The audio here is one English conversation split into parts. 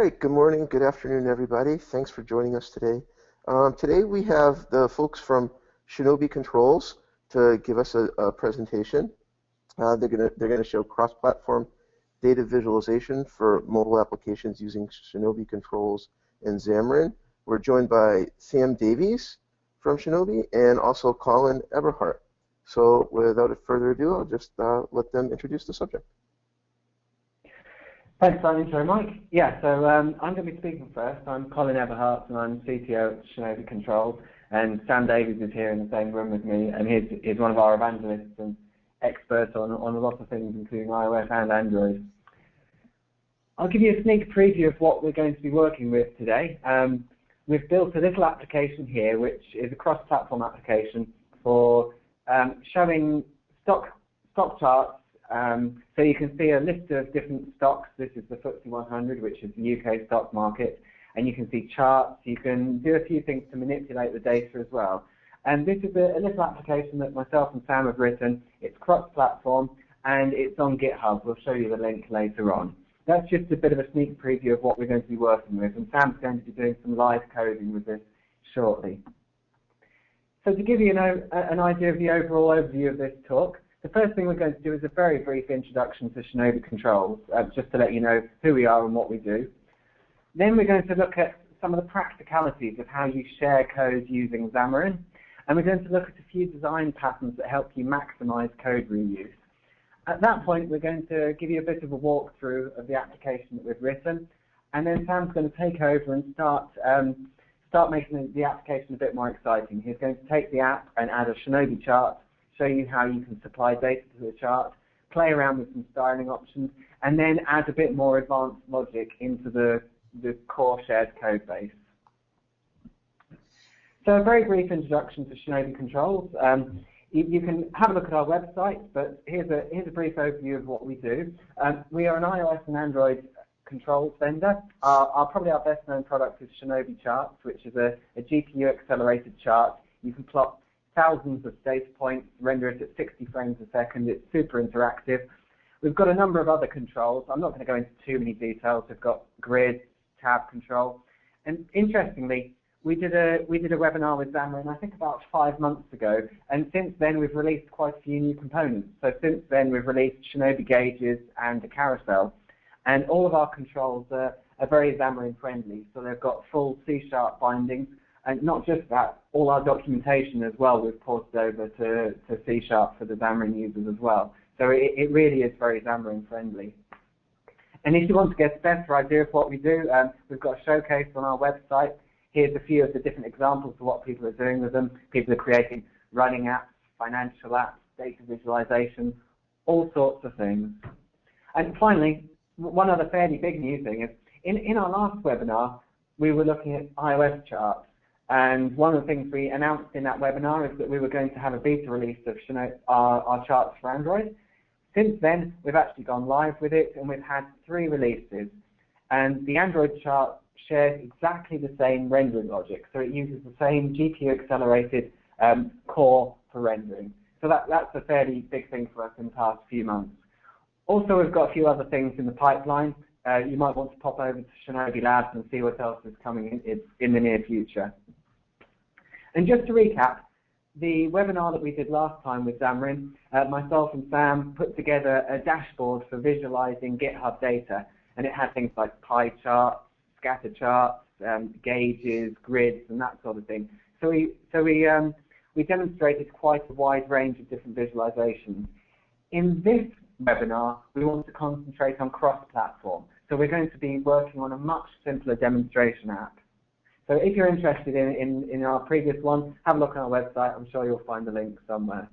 right, good morning, good afternoon, everybody. Thanks for joining us today. Today we have the folks from ShinobiControls to give us a presentation. They're gonna show cross-platform data visualization for mobile applications using ShinobiControls and Xamarin. We're joined by Sam Davies from Shinobi and also Colin Eberhardt. So without further ado, I'll just let them introduce the subject. Thanks for that intro, Mike. Yeah, so I'm going to be speaking first. I'm Colin Eberhardt, and I'm CTO at ShinobiControls. And Sam Davies is here in the same room with me, and he's one of our evangelists and experts on a lot of things, including iOS and Android. I'll give you a sneak preview of what we're going to be working with today. We've built a little application here, which is a cross-platform application for showing stock charts. So you can see a list of different stocks. This is the FTSE 100, which is the UK stock market. And you can see charts. You can do a few things to manipulate the data as well. And this is a little application that myself and Sam have written. It's cross-platform, and it's on GitHub. We'll show you the link later on. That's just a bit of a sneak preview of what we're going to be working with. And Sam's going to be doing some live coding with this shortly. So to give you an idea of the overall overview of this talk, the first thing we're going to do is a very brief introduction to ShinobiControls, just to let you know who we are and what we do. Then we're going to look at some of the practicalities of how you share code using Xamarin. And we're going to look at a few design patterns that help you maximize code reuse. At that point, we're going to give you a bit of a walkthrough of the application that we've written. And then Sam's going to take over and start making the application a bit more exciting. He's going to take the app and add a ShinobiChart, show you how you can supply data to the chart, play around with some styling options, and then add a bit more advanced logic into the core shared code base. So a very brief introduction to ShinobiControls. You can have a look at our website, but here's a brief overview of what we do. We are an iOS and Android controls vendor. Probably our best known product is ShinobiCharts, which is a GPU accelerated chart. You can plot thousands of data points, render it at 60 frames a second. It's super interactive. We've got a number of other controls. I'm not going to go into too many details. We've got grid, tab control. And interestingly, we did a webinar with Xamarin, I think about 5 months ago. And since then, we've released quite a few new components. So since then, we've released Shinobi gauges and a carousel. And all of our controls are very Xamarin friendly. So they've got full C# bindings. And not just that, all our documentation as well we've ported over to C# for the Xamarin users as well. So it really is very Xamarin friendly. And if you want to get a better idea of what we do, we've got a showcase on our website. Here's a few of the different examples of what people are doing with them. People are creating running apps, financial apps, data visualization, all sorts of things. And finally, one other fairly big new thing is, in our last webinar, we were looking at iOS charts. And one of the things we announced in that webinar is that we were going to have a beta release of our charts for Android. Since then, we've actually gone live with it, and we've had 3 releases. And the Android chart shares exactly the same rendering logic. So it uses the same GPU-accelerated core for rendering. So that's a fairly big thing for us in the past few months. Also, we've got a few other things in the pipeline. You might want to pop over to Shinobi Labs and see what else is coming in the near future. And just to recap, the webinar that we did last time with Xamarin, myself and Sam put together a dashboard for visualizing GitHub data. And it had things like pie charts, scatter charts, gauges, grids, and that sort of thing. So we demonstrated quite a wide range of different visualizations. In this webinar, we want to concentrate on cross-platform. So we're going to be working on a much simpler demonstration app. So if you're interested in our previous one, have a look on our website. I'm sure you'll find the link somewhere.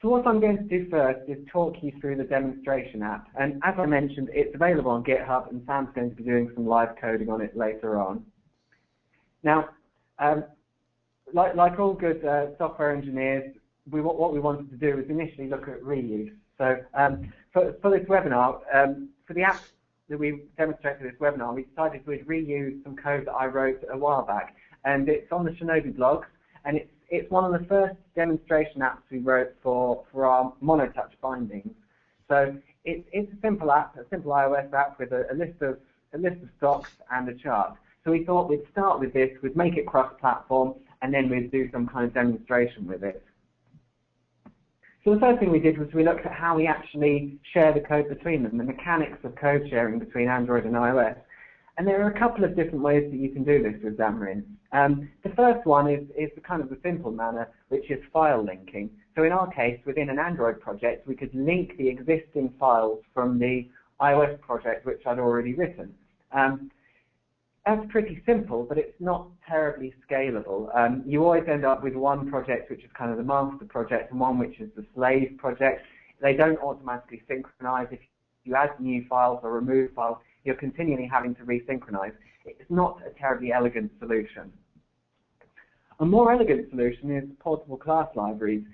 So what I'm going to do first is talk you through the demonstration app. And as I mentioned, it's available on GitHub, and Sam's going to be doing some live coding on it later on. Now, like all good software engineers, what we wanted to do was initially look at reuse. So for this webinar, for the app that we demonstrated this webinar, we decided we'd reuse some code that I wrote a while back. And it's on the Shinobi blog, and it's one of the first demonstration apps we wrote for our monotouch bindings. So it's a simple app, a simple iOS app with a list of stocks and a chart. So we thought we'd start with this, we'd make it cross-platform, and then we'd do some kind of demonstration with it. So the first thing we did was we looked at how we actually share the code between them, the mechanics of code sharing between Android and iOS. And there are a couple of different ways that you can do this with Xamarin. The first one is the kind of the simple manner, which is file linking. So in our case, within an Android project, we could link the existing files from the iOS project, which I'd already written. That's pretty simple, but it's not terribly scalable. You always end up with one project, which is kind of the master project, and one which is the slave project. They don't automatically synchronize. If you add new files or remove files, you're continually having to resynchronize. It's not a terribly elegant solution. A more elegant solution is portable class libraries.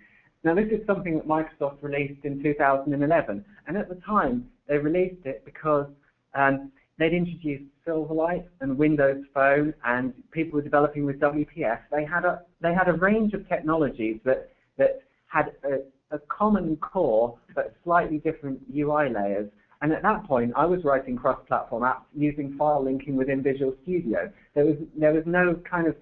Now, this is something that Microsoft released in 2011, and at the time, they released it because they'd introduced Silverlight and Windows Phone, and people were developing with WPF. They had a range of technologies that had a common core but slightly different UI layers. And at that point, I was writing cross-platform apps using file linking within Visual Studio. There was no kind of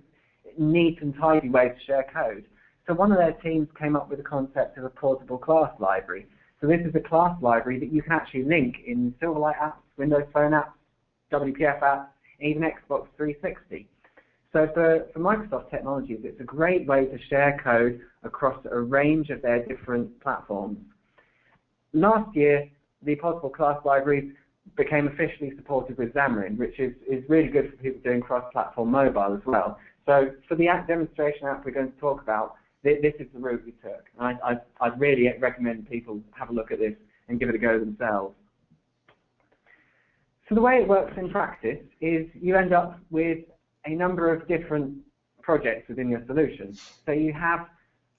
neat and tidy way to share code. So one of their teams came up with the concept of a portable class library. So this is a class library that you can actually link in Silverlight apps, Windows Phone apps, WPF apps, even Xbox 360. So for Microsoft Technologies, it's a great way to share code across a range of their different platforms. Last year, the portable class libraries became officially supported with Xamarin, which is really good for people doing cross-platform mobile as well. So for the demonstration app we're going to talk about, this is the route we took. I'd really recommend people have a look at this and give it a go themselves. So the way it works in practice is you end up with a number of different projects within your solution. So you have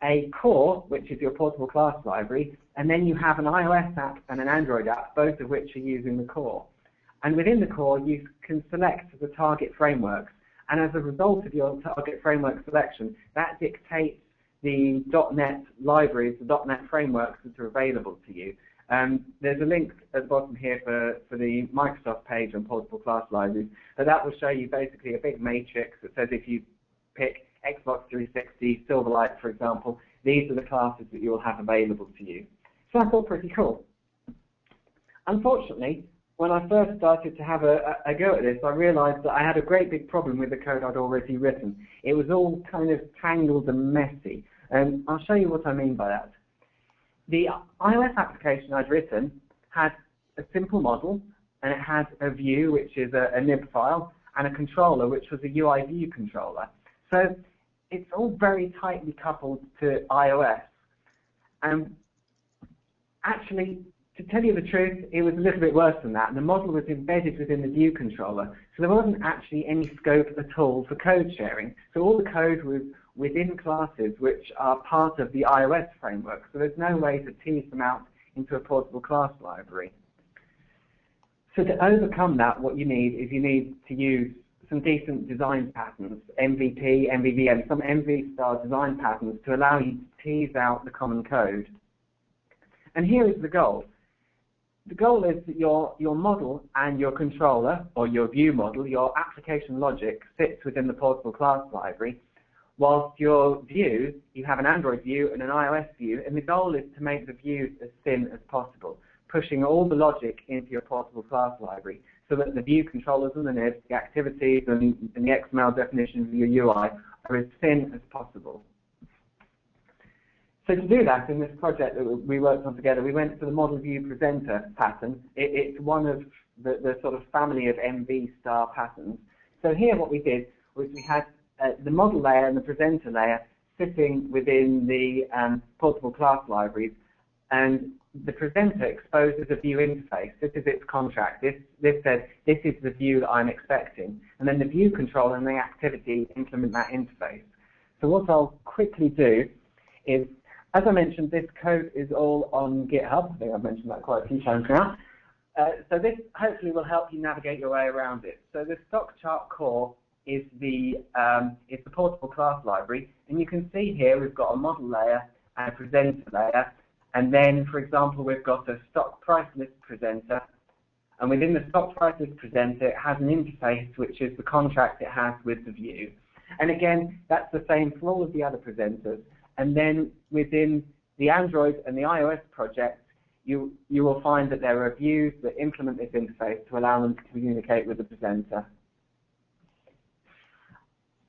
a core, which is your portable class library, and then you have an iOS app and an Android app, both of which are using the core. And within the core, you can select the target frameworks. And as a result of your target framework selection, that dictates the .NET libraries, the .NET frameworks that are available to you. There's a link at the bottom here for the Microsoft page on portable class libraries, but that will show you basically a big matrix that says if you pick Xbox 360, Silverlight, for example, these are the classes that you will have available to you. So that's all pretty cool. Unfortunately, when I first started to have a go at this, I realized that I had a great big problem with the code I'd already written. It was all kind of tangled and messy, and I'll show you what I mean by that. The iOS application I'd written had a simple model, and it had a view, which is a nib file, and a controller, which was a UI view controller. So it's all very tightly coupled to iOS. And actually, to tell you the truth, it was a little bit worse than that. And the model was embedded within the view controller, so there wasn't actually any scope at all for code sharing. So all the code was within classes which are part of the iOS framework, so there's no way to tease them out into a portable class library. So to overcome that, what you need is you need to use some decent design patterns, MVP, MVVM, some MV-star design patterns to allow you to tease out the common code. And here is the goal. The goal is that your model and your controller, or your view model, your application logic, sits within the portable class library, whilst your view, you have an Android view and an iOS view, and the goal is to make the views as thin as possible, pushing all the logic into your portable class library, so that the view controllers and the nibs, the activities and the XML definitions of your UI are as thin as possible. So to do that, in this project that we worked on together, we went for the model view presenter pattern. It's one of the sort of family of MV star patterns. So here what we did was we had the model layer and the presenter layer sitting within the portable class libraries, and the presenter exposes a view interface. This is its contract. This says, this is the view that I'm expecting. And then the view controller and the activity implement that interface. So what I'll quickly do is, as I mentioned, this code is all on GitHub. I think I've mentioned that quite a few times now. So this hopefully will help you navigate your way around it. So the stock chart core is the portable class library. And you can see here we've got a model layer and a presenter layer. And then, for example, we've got a stock price list presenter. And within the stock price list presenter, it has an interface, which is the contract it has with the view. And again, that's the same for all of the other presenters. And then within the Android and the iOS project, you will find that there are views that implement this interface to allow them to communicate with the presenter.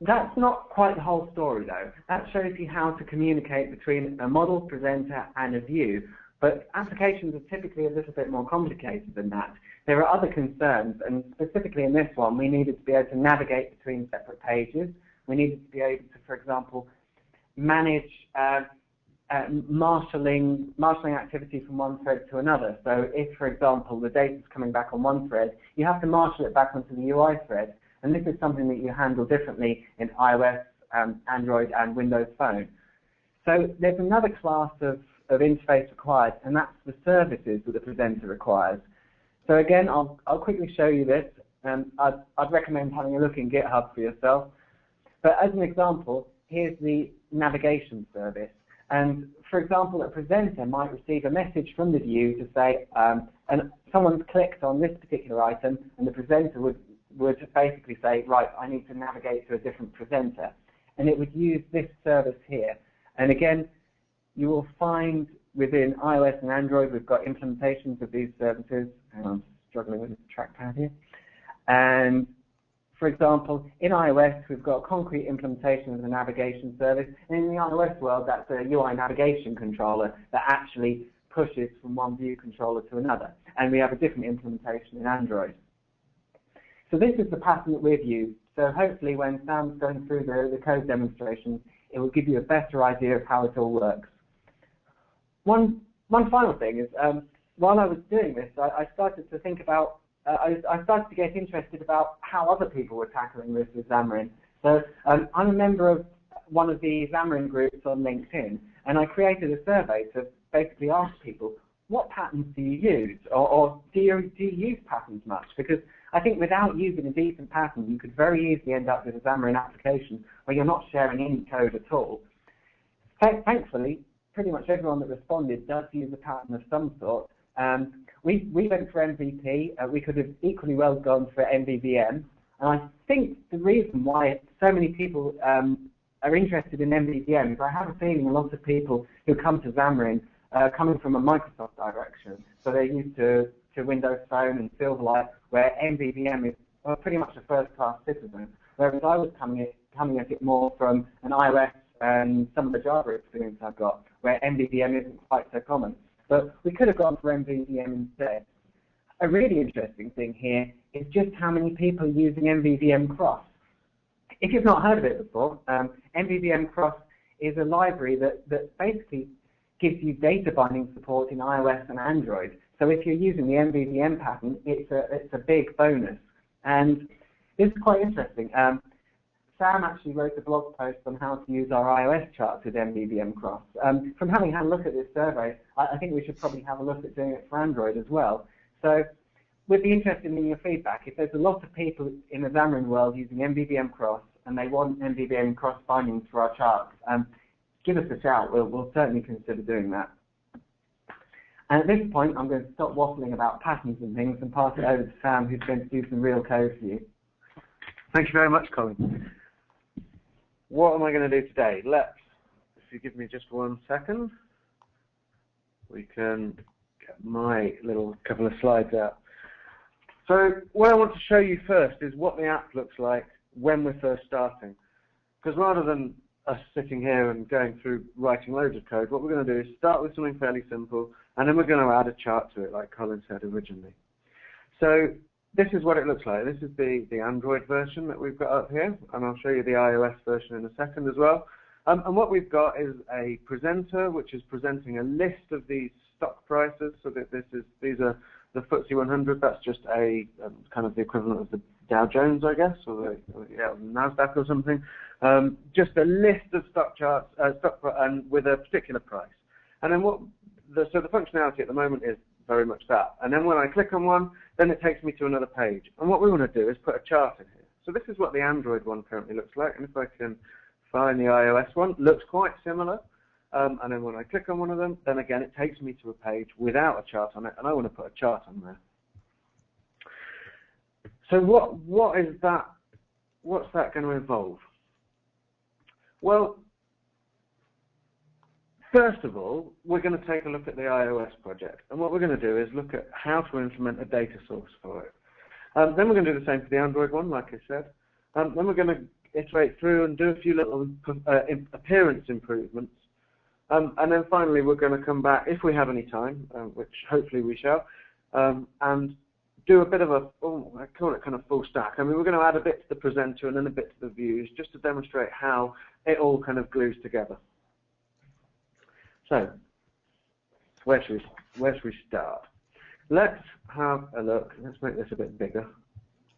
That's not quite the whole story, though. That shows you how to communicate between a model presenter and a view. But applications are typically a little bit more complicated than that. There are other concerns, and specifically in this one, we needed to be able to navigate between separate pages. We needed to be able to, for example, manage marshalling activity from one thread to another. So if, for example, the data is coming back on one thread, you have to marshal it back onto the UI thread. And this is something that you handle differently in iOS, Android, and Windows Phone. So there's another class of interface required, and that's the services that the presenter requires. So again, I'll quickly show you this. I'd recommend having a look in GitHub for yourself. But as an example, here's the navigation service. And for example, a presenter might receive a message from the view to say, and someone's clicked on this particular item, and the presenter would basically say, right, I need to navigate to a different presenter. And it would use this service here. And again, you will find within iOS and Android, we've got implementations of these services. And I'm struggling with the trackpad here. And for example, in iOS, we've got a concrete implementation of the navigation service. And in the iOS world, that's a UI navigation controller that actually pushes from one view controller to another. And we have a different implementation in Android. So this is the pattern that we've used. So hopefully when Sam's going through the code demonstration, it will give you a better idea of how it all works. One final thing is, while I was doing this, I started to think about, I started to get interested about how other people were tackling this with Xamarin. So I'm a member of one of the Xamarin groups on LinkedIn, and I created a survey to basically ask people, what patterns do you use? Or do you use patterns much? Because I think without using a decent pattern, you could very easily end up with a Xamarin application where you're not sharing any code at all. Thankfully, pretty much everyone that responded does use a pattern of some sort. We went for MVP. We could have equally well gone for MVVM. And I think the reason why so many people are interested in MVVM is I have a feeling a lot of people who come to Xamarin coming from a Microsoft direction. So they're used to Windows Phone and Silverlight, where MVVM is pretty much a first-class citizen. Whereas I was coming at it more from an iOS and some of the Java experience I've got, where MVVM isn't quite so common. But we could have gone for MVVM instead. A really interesting thing here is just how many people are using MVVM Cross. If you've not heard of it before, MVVM Cross is a library that basically gives you data binding support in iOS and Android. So if you're using the MVVM pattern, it's a big bonus. And this is quite interesting. Sam actually wrote a blog post on how to use our iOS charts with MVVM Cross. From having had a look at this survey, I think we should probably have a look at doing it for Android as well. So we'd be interested in your feedback. If there's a lot of people in the Xamarin world using MVVM Cross and they want MVVM Cross bindings for our charts, give us a shout. We'll certainly consider doing that. And at this point, I'm going to stop waffling about patterns and things and pass it over to Sam, who's going to do some real code for you. Thank you very much, Colin. What am I going to do today? If you give me just 1 second, we can get my little couple of slides out. So what I want to show you first is what the app looks like when we're first starting. Because rather than us sitting here and going through writing loads of code, what we're going to do is start with something fairly simple, and then we're going to add a chart to it, like Colin said originally. So this is what it looks like. This is the Android version that we've got up here, and I'll show you the iOS version in a second as well. And what we've got is a presenter, which is presenting a list of these stock prices. So that these are the FTSE 100. That's just a kind of the equivalent of the Dow Jones, I guess, or the NASDAQ or something. Just a list of stock charts, and with a particular price. And then so the functionality at the moment is very much that. And then when I click on one, then it takes me to another page. And what we want to do is put a chart in here. So this is what the Android one currently looks like. And if I can find the iOS one, looks quite similar. and then when I click on one of them, then again it takes me to a page without a chart on it, and I want to put a chart on there. So what is that? What's that going to involve? Well, first of all, we're going to take a look at the iOS project, and what we're going to do is look at how to implement a data source for it. Then we're going to do the same for the Android one, like I said. Then we're going to iterate through and do a few little appearance improvements. And then finally, we're going to come back, if we have any time, which hopefully we shall, and do a bit of a, I call it kind of full stack. I mean, we're going to add a bit to the presenter and then a bit to the views, just to demonstrate how it all kind of glues together. So, where should we start? Let's have a look. Let's make this a bit bigger.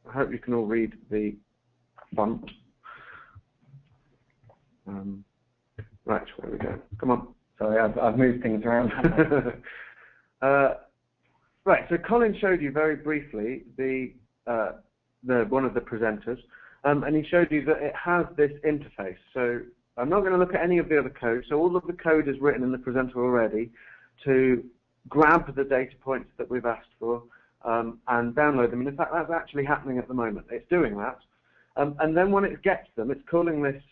I hope you can all read the font. Right, where we go? Come on. Sorry, I've moved things around. Right, so Colin showed you very briefly one of the presenters, and he showed you that it has this interface. So I'm not going to look at any of the other code. So all of the code is written in the presenter already to grab the data points that we've asked for and download them. And in fact, that's actually happening at the moment. It's doing that. And then when it gets them, it's calling this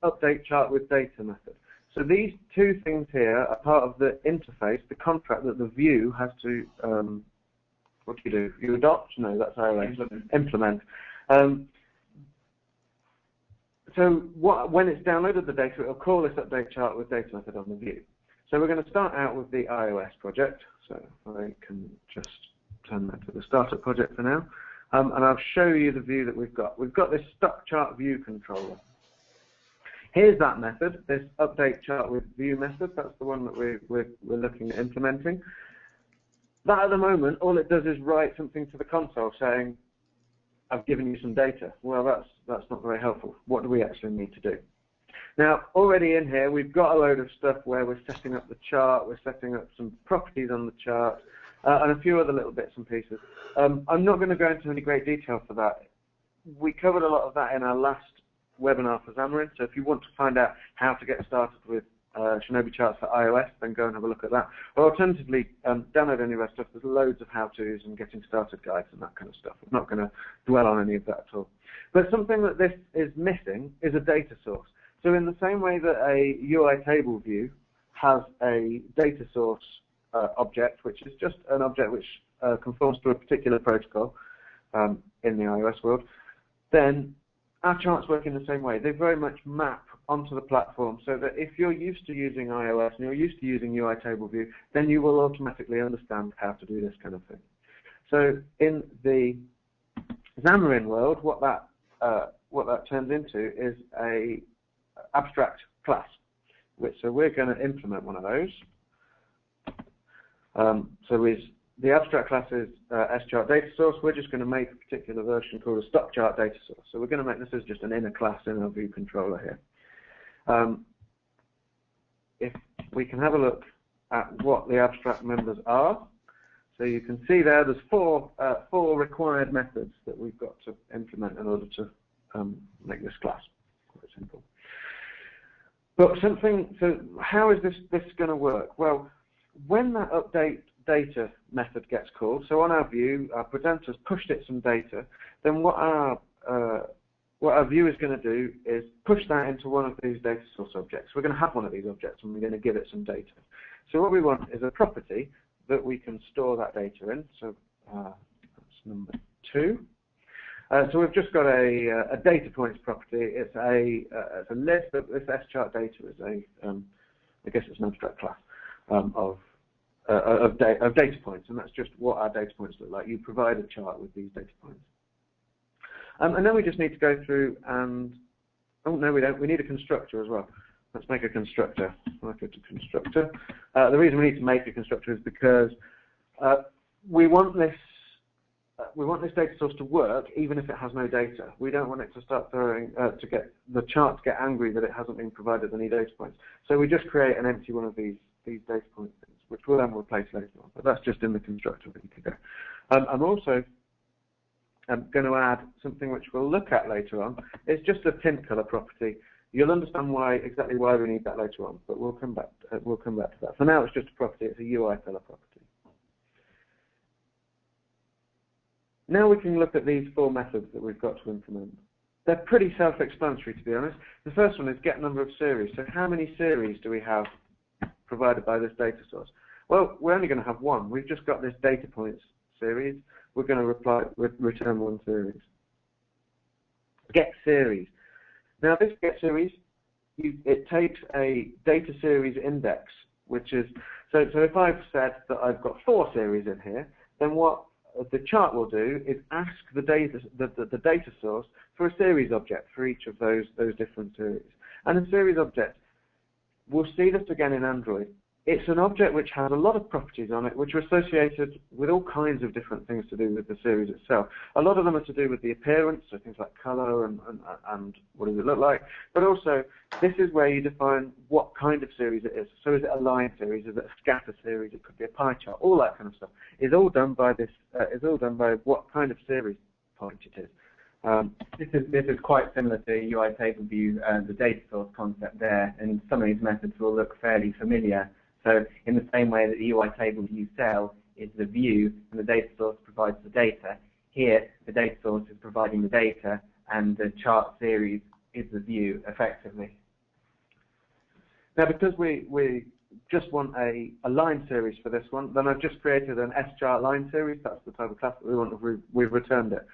update chart with data method. So these two things here are part of the interface, the contract that the view has to, what do? You adopt? No, that's iOS. Implement. So when it's downloaded the data, it'll call this update chart with data method on the view. So we're going to start out with the iOS project. So I can just turn that to the startup project for now. And I'll show you the view that we've got. We've got this stock chart view controller. Here's that method, this update chart with view method. That's the one that we're looking at implementing. That at the moment, all it does is write something to the console saying, I've given you some data. Well, that's not very helpful. What do we actually need to do? Now, already in here, we've got a load of stuff where we're setting up the chart, we're setting up some properties on the chart, and a few other little bits and pieces. I'm not going to go into any great detail for that. We covered a lot of that in our last webinar for Xamarin, so if you want to find out how to get started with ShinobiCharts for iOS, then go and have a look at that. Or alternatively, download any of that stuff. There's loads of how-tos and getting started guides and that kind of stuff. I'm not going to dwell on any of that at all. But something that this is missing is a data source. So in the same way that a UI table view has a data source object, which is just an object which conforms to a particular protocol in the iOS world, then our charts work in the same way. They very much map onto the platform so that if you're used to using iOS and you're used to using UI table view, then you will automatically understand how to do this kind of thing. So in the Xamarin world, what that turns into is a abstract class. So we're going to implement one of those. The abstract class is schart data source. We're just going to make a particular version called a stock chart data source. So we're going to make this as just an inner class in our view controller here. If we can have a look at what the abstract members are, so you can see there's four required methods that we've got to implement in order to make this class. Quite simple. But so how is this going to work? Well, when that update data method gets called, so on our view, our presenter's pushed it some data, then what our view is going to do is push that into one of these data source objects. We're going to have one of these objects and we're going to give it some data. So what we want is a property that we can store that data in. So that's number 2. So we've just got a data points property. It's a list of this schart data is I guess it's an abstract class of data points, and that's just what our data points look like. You provide a chart with these data points. And then we just need to go through and, oh no we don't, we need a constructor as well. Let's make a constructor. I'll go to constructor. The reason we need to make a constructor is because we want this data source to work even if it has no data. We don't want it to start throwing, the chart to get angry that it hasn't been provided any data points. So we just create an empty one of these data point things, which we'll then replace later on. But that's just in the constructor ready to go. I'm also going to add something which we'll look at later on. It's just a tint color property. You'll understand exactly why we need that later on, but we'll come back to that. For now, it's just a property. It's a UI pillar property. Now we can look at these 4 methods that we've got to implement. They're pretty self-explanatory, to be honest. The first one is get number of series. So how many series do we have provided by this data source? Well, we're only going to have one. We've just got this data points series. We're going to return 1 series. Get series. Now this get series, it takes a data series index, which is, so if I've said that I've got 4 series in here, then what the chart will do is ask the data source for a series object for each of those different series. And a series object, we'll see this again in Android. It's an object which has a lot of properties on it which are associated with all kinds of different things to do with the series itself. A lot of them are to do with the appearance, so things like color and what does it look like. But also, this is where you define what kind of series it is. So is it a line series? Is it a scatter series? It could be a pie chart. All that kind of stuff is all done by this. Is all done by what kind of series point it is. This is quite similar to UI table view and the data source concept there, and some of these methods will look fairly familiar. So in the same way that the UI table view cell is the view and the data source provides the data, here the data source is providing the data and the chart series is the view effectively. Now because we just want a line series for this one, then I've just created an schart line series. That's the type of class that we want. We've returned it.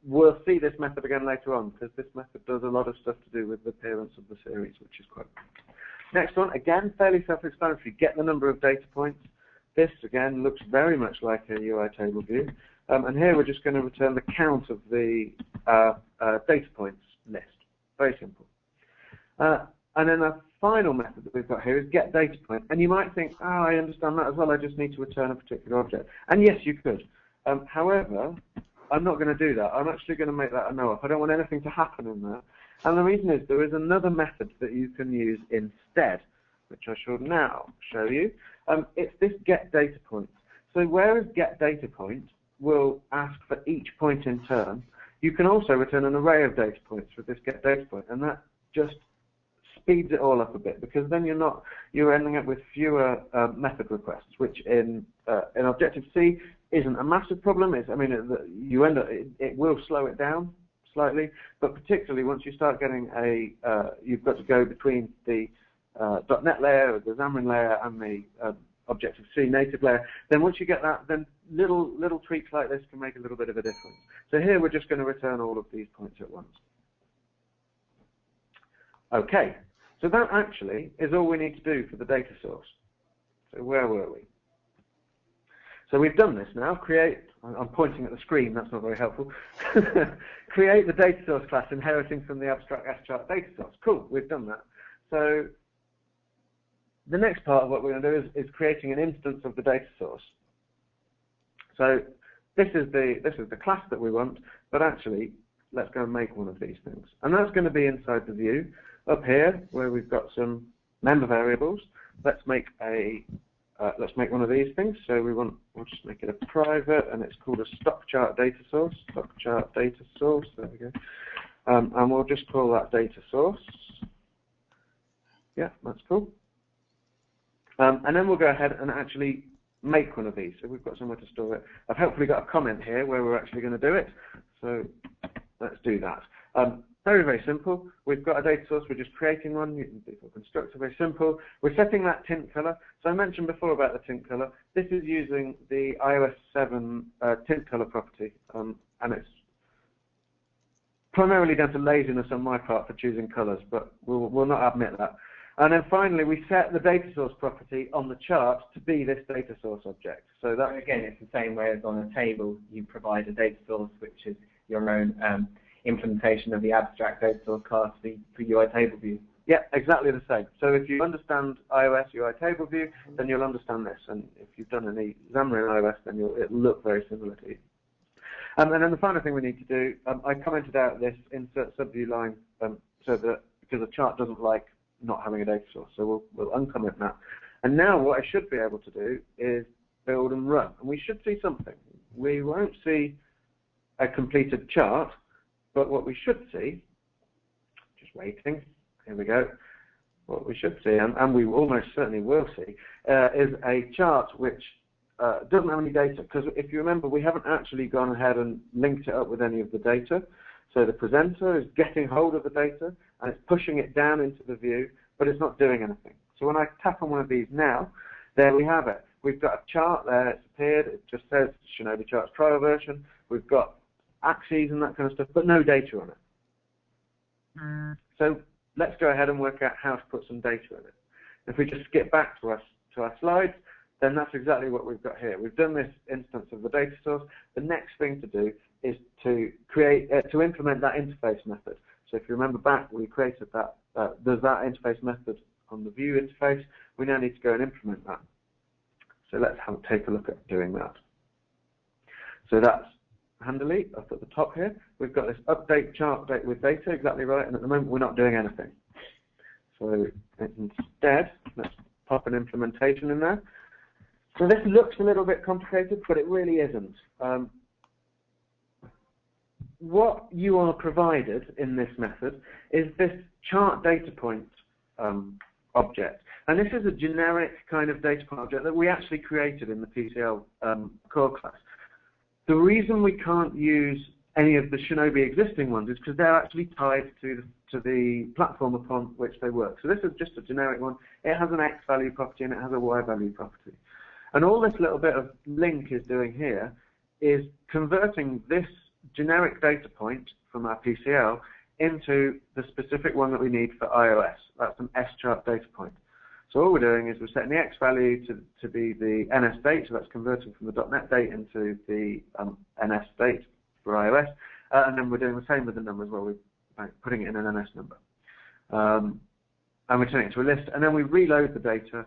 We'll see this method again later on because this method does a lot of stuff to do with the appearance of the series, which is quite good. Next one, again, fairly self-explanatory. Get the number of data points. This, again, looks very much like a UI table view. And here we're just going to return the count of the data points list. Very simple. And then a final method that we've got here is get data point. And you might think, oh, I understand that as well. I just need to return a particular object. And yes, you could. However, I'm not going to do that. I'm actually going to make that a no-op. I don't want anything to happen in that. And the reason is there is another method that you can use instead, which I shall now show you. It's this get data point. So whereas get data point will ask for each point in turn, you can also return an array of data points with this get data point, and that just speeds it all up a bit because then you're ending up with fewer method requests, which in Objective-C isn't a massive problem. It will slow it down slightly, but particularly once you start getting you've got to go between the .NET layer, or the Xamarin layer, and the Objective-C native layer. Then once you get that, then little tweaks like this can make a little bit of a difference. So here we're just going to return all of these points at once. Okay, so that actually is all we need to do for the data source. So where were we? So we've done this now. I'm pointing at the screen, that's not very helpful. Create the data source class inheriting from the abstract schart data source. Cool, we've done that. So the next part of what we're going to do is creating an instance of the data source. So this is the class that we want, but actually let's go and make one of these things. And that's going to be inside the view up here where we've got some member variables. Let's make one of these things. So we'll just make it a private, and it's called a stock chart data source. Stock chart data source. There we go. And we'll just call that data source. Yeah, that's cool. And then we'll go ahead and actually make one of these. So we've got somewhere to store it. I've hopefully got a comment here where we're actually going to do it. So let's do that. Very, very simple. We've got a data source. We're just creating one using default constructor. Very simple. We're setting that tint color. So I mentioned before about the tint color. This is using the iOS 7 tint color property, and it's primarily down to laziness on my part for choosing colors, but we'll not admit that. And then finally, we set the data source property on the chart to be this data source object. So that again, it's the same way as on a table. You provide a data source, which is your own implementation of the abstract data source class for UI table view. Yeah, exactly the same. So if you understand iOS UI table view, then you'll understand this. And if you've done any Xamarin iOS, then it'll look very similar to you. And then the final thing we need to do, I commented out this insert subview line so that because a chart doesn't like not having a data source. So we'll uncomment that. And now what I should be able to do is build and run. And we should see something. We won't see a completed chart, but what we should see, just waiting, here we go. What we should see, and we almost certainly will see, is a chart which doesn't have any data, because if you remember, we haven't actually gone ahead and linked it up with any of the data. So the presenter is getting hold of the data, and it's pushing it down into the view, but it's not doing anything. So when I tap on one of these now, there we have it. We've got a chart there, it's appeared, it just says ShinobiCharts trial version. We've got axes and that kind of stuff, but no data on it. So let's go ahead and work out how to put some data in it. If we just skip back to our slides, then that's exactly what we've got here. We've done this instance of the data source. The next thing to do is to implement that interface method. So if you remember back, we created that. There's that interface method on the view interface. We now need to go and implement that. So let's take a look at doing that. So that's handily up at the top here. We've got this update chart with data, exactly right, and at the moment we're not doing anything. So instead, let's pop an implementation in there. So this looks a little bit complicated, but it really isn't. What you are provided in this method is this chart data point object. And this is a generic kind of data point object that we actually created in the PCL core class. The reason we can't use any of the Shinobi existing ones is because they're actually tied to the platform upon which they work. So this is just a generic one. It has an X value property and it has a Y value property. And all this little bit of link is doing here is converting this generic data point from our PCL into the specific one that we need for iOS. That's an S-chart data point. So all we're doing is we're setting the X value to be the NS date, so that's converting from the .NET date into the NS date for iOS, and then we're doing the same with the numbers where we're putting it in an NS number. And we're turning it to a list, and then we reload the data.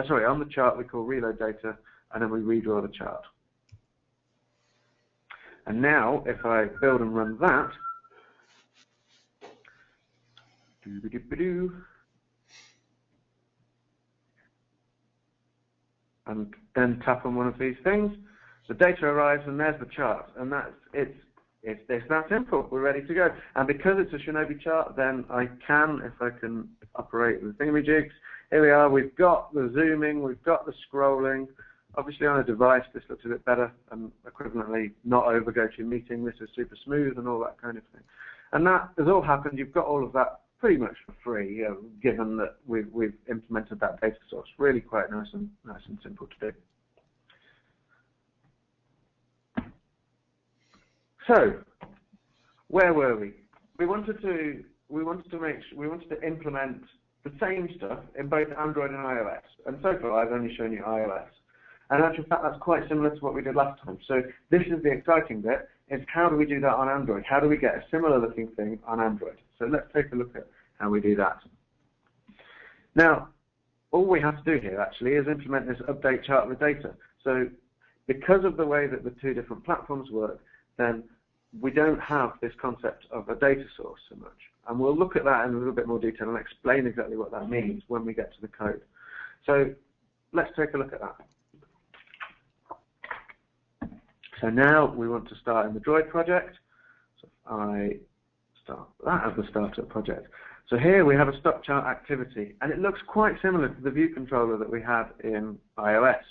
Sorry, on the chart we call reload data, and then we redraw the chart. And now, if I build and run that, and then tap on one of these things, the data arrives, and there's the chart, and it's that simple. We're ready to go. And because it's a Shinobi chart, then I can, if I can operate with thingamajigs, here we are. We've got the zooming, we've got the scrolling. Obviously, on a device, this looks a bit better, and equivalently, not over GoToMeeting. This is super smooth and all that kind of thing. And that has all happened. You've got all of that pretty much for free, given that we've implemented that data source. Really quite nice and simple to do. So, where were we? We wanted to implement the same stuff in both Android and iOS. And so far, I've only shown you iOS. And in actual fact, that's quite similar to what we did last time. So this is the exciting bit, is how do we do that on Android? How do we get a similar looking thing on Android? So let's take a look at how we do that. Now, all we have to do here actually is implement this update chart with data. So because of the way that the two different platforms work, then we don't have this concept of a data source so much. And we'll look at that in a little bit more detail and explain exactly what that means when we get to the code. So let's take a look at that. So now we want to start in the Droid project. So I start that as the startup project. So here we have a stock chart activity, and it looks quite similar to the view controller that we had in iOS.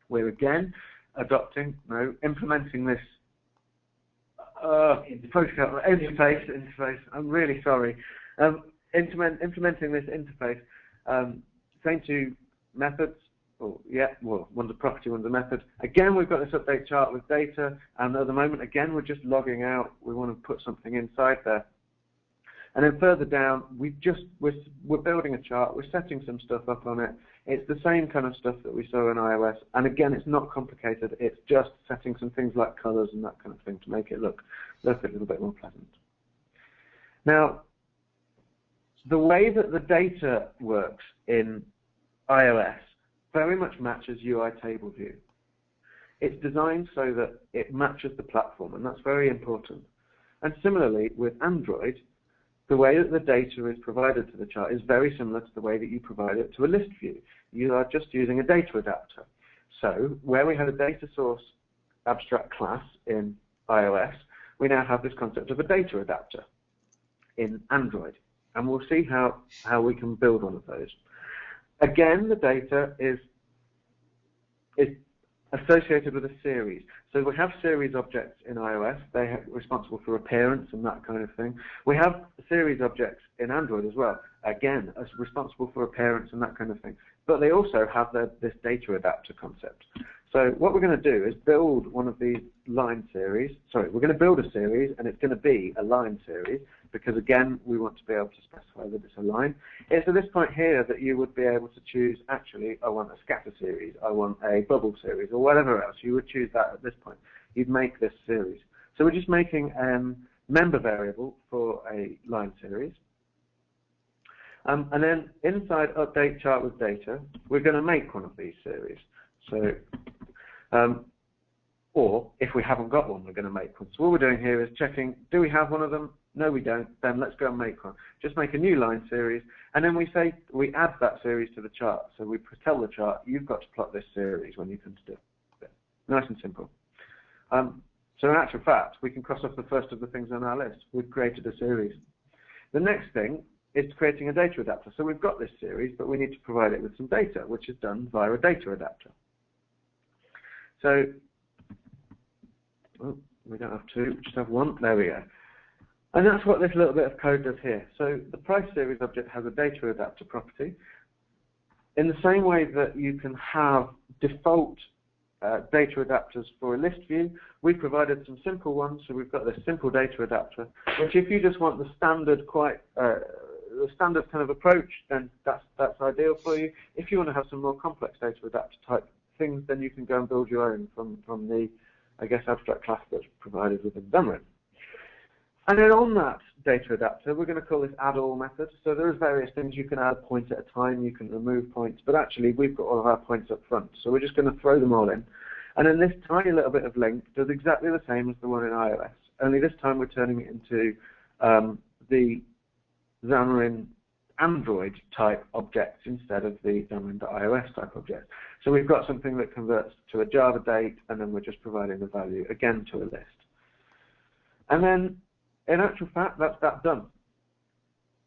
We're again implementing this protocol interface. I'm really sorry. Implementing this interface. Same two methods. One's a property, one's a method. Again, we've got this update chart with data, and at the moment, again, we're just logging out. We want to put something inside there. And then further down, we're building a chart. We're setting some stuff up on it. It's the same kind of stuff that we saw in iOS. And again, it's not complicated. It's just setting some things like colors and that kind of thing to make it look a little bit more pleasant. Now, the way that the data works in iOS very much matches UI table view. It's designed so that it matches the platform, and that's very important. And similarly, with Android, the way that the data is provided to the chart is very similar to the way that you provide it to a list view. You are just using a data adapter. So where we had a data source abstract class in iOS, we now have this concept of a data adapter in Android. and we'll see how we can build one of those. Again, the data is associated with a series. So we have series objects in iOS. They are responsible for appearance and that kind of thing. We have series objects in Android as well. Again, as responsible for appearance and that kind of thing. But they also have this data adapter concept. So what we're going to do is build one of these line series. Sorry, we're going to build a series, and it's going to be a line series, because again, we want to be able to specify that it's a line. It's at this point here that you would be able to choose, actually, I want a scatter series, I want a bubble series, or whatever else. You would choose that at this point. You'd make this series. So we're just making a member variable for a line series. And then inside update chart with data, we're going to make one of these series. So, or if we haven't got one, we're going to make one. So what we're doing here is checking, do we have one of them? No, we don't. Then let's go and make one. Just make a new line series, and then we add that series to the chart. So we tell the chart, you've got to plot this series when you come to do it. Nice and simple. So in actual fact, we can cross off the first of the things on our list. We've created a series. The next thing is creating a data adapter. So we've got this series, but we need to provide it with some data, which is done via a data adapter. So, oh, we don't have two, we just have one. There we go. And that's what this little bit of code does here. So the price series object has a data adapter property. In the same way that you can have default data adapters for a list view, we've provided some simple ones. So we've got this simple data adapter, which if you just want the standard the standard kind of approach, then that's ideal for you. If you want to have some more complex data adapter type things, then you can go and build your own from the, I guess, abstract class that's provided within Xamarin. And then on that data adapter, we're going to call this add all method. So there's various things you can add points at a time, you can remove points, but actually we've got all of our points up front. So we're just going to throw them all in. And then this tiny little bit of length does exactly the same as the one in iOS, only this time we're turning it into the Xamarin Android type objects instead of the Xamarin.iOS type object. So we've got something that converts to a Java date, and then we're just providing the value again to a list. And then, in actual fact, that's that done.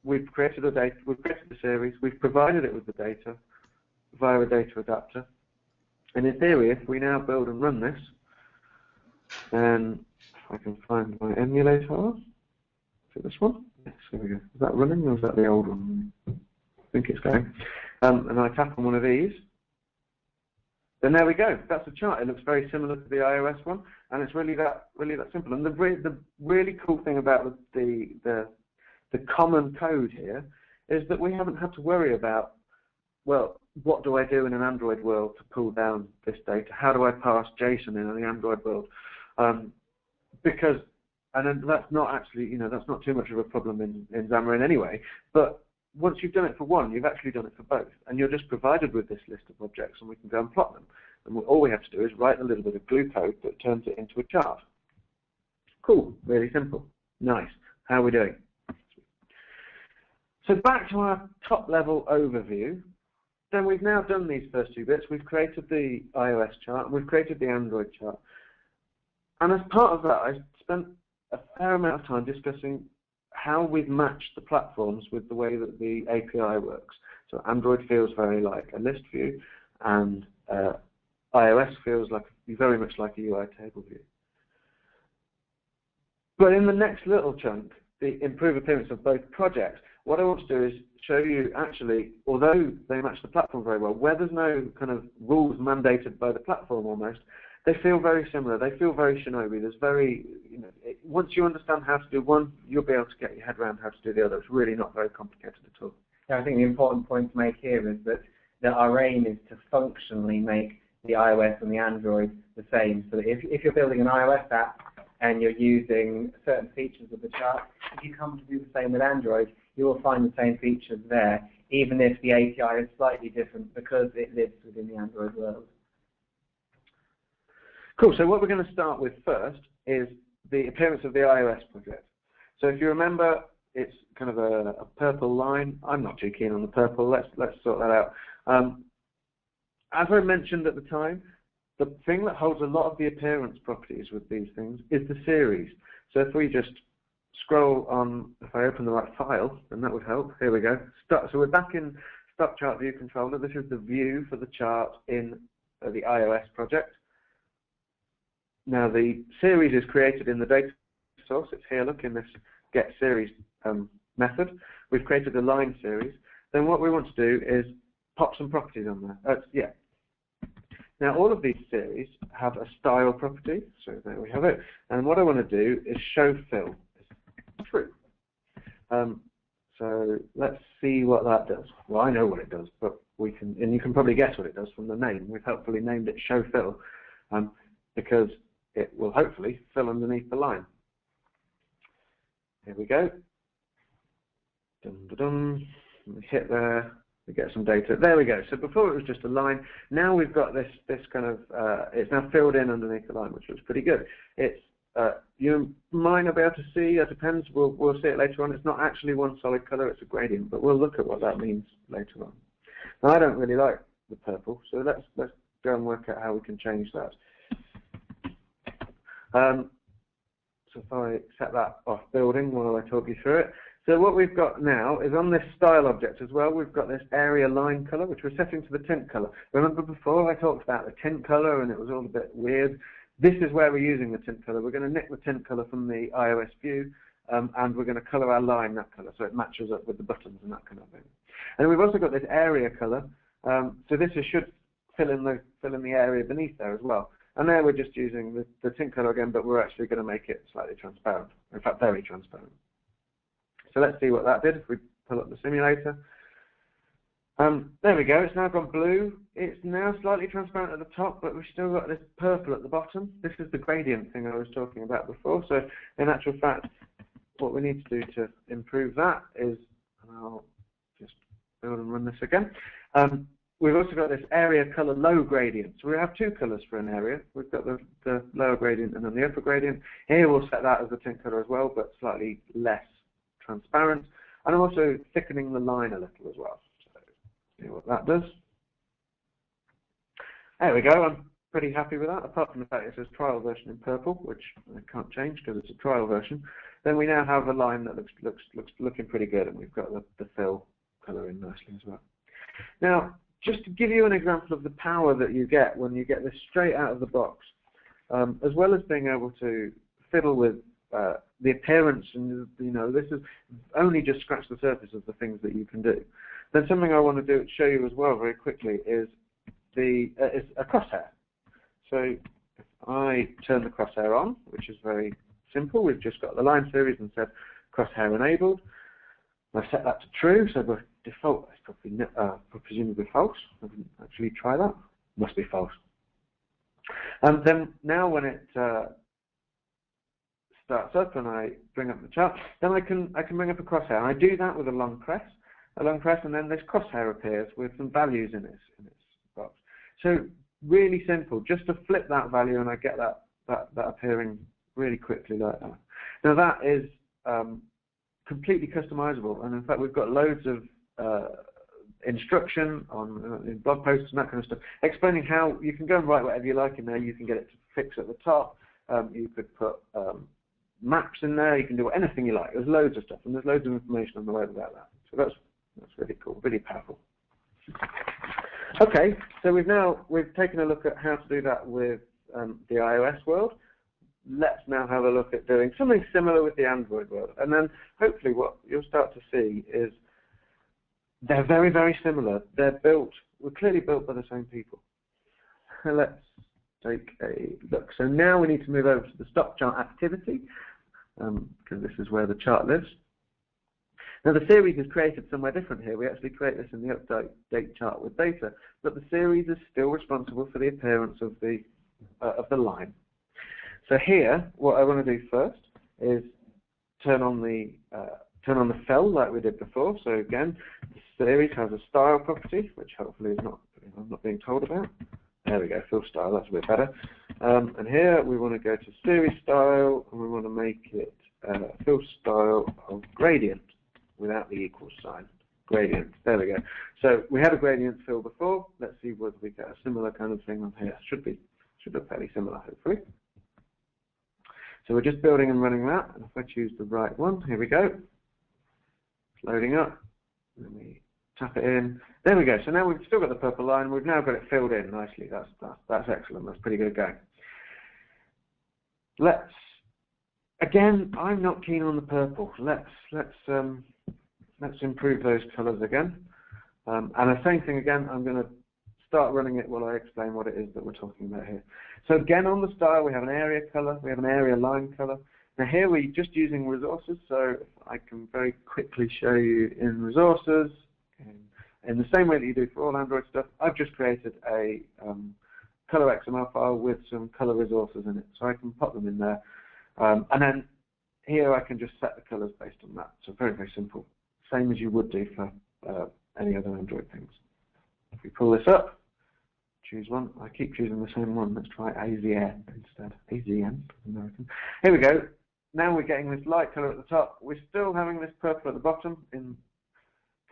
We've created a data, we've created a series, we've provided it with the data via a data adapter. And in theory, if we now build and run this, then if I can find my emulator, is it this one? Yes, here we go. Is that running, or is that the old one? I think it's going. And I tap on one of these, then there we go. That's a chart. It looks very similar to the iOS one, and it's really that simple. And the really cool thing about the common code here is that we haven't had to worry about, well, what do I do in an Android world to pull down this data? How do I parse JSON in the Android world? Because, and that's not actually, that's not too much of a problem in Xamarin anyway. But once you've done it for one, you've actually done it for both, and you're just provided with this list of objects, and we can go and plot them. And all we have to do is write a little bit of glue code that turns it into a chart. Cool, really simple, nice. How are we doing? So back to our top-level overview. Then we've now done these first two bits. We've created the iOS chart, and we've created the Android chart. And as part of that, I spent a fair amount of time discussing how we've matched the platforms with the way that the API works. So Android feels very like a list view, and iOS feels like very much like a UI table view. But in the next little chunk, the improve appearance of both projects, what I want to do is show you actually, although they match the platform very well, where there's no kind of rules mandated by the platform almost, they feel very similar. They feel very Shinobi. There's very, once you understand how to do one, you'll be able to get your head around how to do the other. It's really not very complicated at all. Yeah, I think the important point to make here is that our aim is to functionally make the iOS and the Android the same. So that if you're building an iOS app and you're using certain features of the chart, if you come to do the same with Android, you will find the same features there, even if the API is slightly different because it lives within the Android world. Cool, so what we're going to start with first is the appearance of the iOS project. So if you remember, it's kind of a purple line. I'm not too keen on the purple. Let's sort that out. As I mentioned at the time, the thing that holds a lot of the appearance properties with these things is the series. So if we just scroll on, if I open the right file, then that would help. Here we go. So we're back in Stock Chart View Controller. This is the view for the chart in the iOS project. Now the series is created in the data source. It's here, look, in this get series method. We've created a line series. Then what we want to do is pop some properties on there. Now all of these series have a style property, so there we have it. And what I want to do is show fill. It's true. So let's see what that does. Well, I know what it does, but we can, and you can probably guess what it does from the name. We've helpfully named it show fill because it will hopefully fill underneath the line. Here we go. Dun, dun, dun. We hit there. We get some data. There we go. So before it was just a line. Now we've got this kind of. It's now filled in underneath the line, which looks pretty good. It's you might not be able to see. It depends. We'll see it later on. It's not actually one solid color. It's a gradient, but we'll look at what that means later on. Now I don't really like the purple, so let's go and work out how we can change that. So if I set that off building while I talk you through it. So what we've got now is on this style object as well, we've got this area line color, which we're setting to the tint color. Remember before I talked about the tint color and it was all a bit weird? This is where we're using the tint color. We're going to nick the tint color from the iOS view and we're going to color our line that color so it matches up with the buttons and that kind of thing. And we've also got this area color. So this should fill in the area beneath there as well. And there we're just using the tint color again, but we're actually going to make it slightly transparent. In fact, very transparent. So let's see what that did if we pull up the simulator. There we go, it's now gone blue. It's now slightly transparent at the top, but we've still got this purple at the bottom. This is the gradient thing I was talking about before. So in actual fact, what we need to do to improve that is, and I'll just build and run this again. We've also got this area color low gradient. So we have two colors for an area. We've got the lower gradient and then the upper gradient. Here we'll set that as a tint color as well, but slightly less transparent. And I'm also thickening the line a little as well. So see what that does. There we go. I'm pretty happy with that, apart from the fact it says trial version in purple, which I can't change because it's a trial version. Then we now have a line that looks looking pretty good, and we've got the fill color in nicely as well. Now, just to give you an example of the power that you get when you get this straight out of the box, as well as being able to fiddle with the appearance, and this is only just scratch the surface of the things that you can do. Then something I want to show you as well very quickly is a crosshair. So if I turn the crosshair on, which is very simple, we've just got the line series and said crosshair enabled. I set that to true, so by default it's probably presumably false. I didn't actually try that. Must be false. And then now when it starts up and I bring up the chart, then I can bring up a crosshair. And I do that with a long press, and then this crosshair appears with some values in its box. So really simple, just to flip that value and I get that appearing really quickly like that. Now that is completely customizable, and in fact we've got loads of instruction in blog posts and that kind of stuff, explaining how you can go and write whatever you like in there. You can get it to fix at the top. You could put maps in there. You can do anything you like. There's loads of stuff, and there's loads of information on the web about that. So that's really cool, really powerful. Okay, so we've taken a look at how to do that with the iOS world. Let's now have a look at doing something similar with the Android world, and then hopefully what you'll start to see is they're very, very similar. We're clearly built by the same people. Let's take a look. So now we need to move over to the stock chart activity, because this is where the chart lives. Now the series is created somewhere different here. We actually create this in the update chart with data, but the series is still responsible for the appearance of the line. So here, what I want to do first is turn on the fill like we did before. So again, the series has a style property, which hopefully I'm not being told about. There we go, fill style. That's a bit better. And here we want to go to series style, and we want to make it fill style of gradient without the equal sign. Gradient. There we go. So we had a gradient fill before. Let's see whether we get a similar kind of thing on here. Should look fairly similar, hopefully. So we're just building and running that. And if I choose the right one, here we go. It's loading up. Let me tap it in. There we go. So now we've still got the purple line. We've now got it filled in nicely. That's excellent. That's pretty good going. Again, I'm not keen on the purple. Let's improve those colours again. And the same thing again. I'm going to start running it while I explain what it is that we're talking about here. So again, on the style, we have an area color, we have an area line color. Now here we're just using resources, so I can very quickly show you in resources, in the same way that you do for all Android stuff. I've just created a color XML file with some color resources in it, so I can pop them in there. And then here I can just set the colors based on that. So very, very simple. Same as you would do for any other Android things. If we pull this up, choose one. I keep choosing the same one. Let's try AZN instead. AZN, American. Here we go. Now we're getting this light color at the top. We're still having this purple at the bottom, in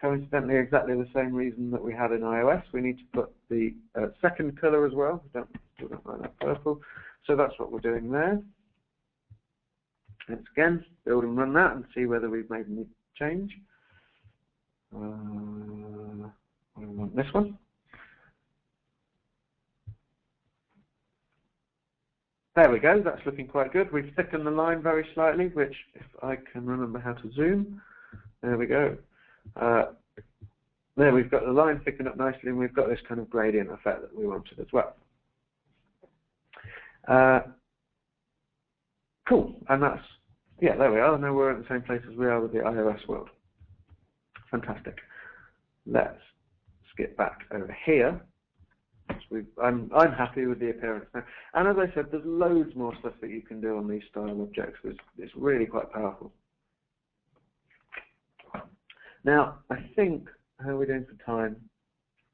coincidentally exactly the same reason that we had in iOS. We need to put the second color as well. We still don't like that purple. So that's what we're doing there. Let's again build and run that and see whether we've made any change. I want this one. There we go, that's looking quite good. We've thickened the line very slightly, which, if I can remember how to zoom, there we go. There we've got the line thickened up nicely, and we've got this kind of gradient effect that we wanted as well. Cool, and that's, yeah, there we are. Now we're at the same place as we are with the iOS world. Fantastic. Let's skip back over here. I'm happy with the appearance now. And as I said, there's loads more stuff that you can do on these style objects. It's really quite powerful. Now, I think, how are we doing for time?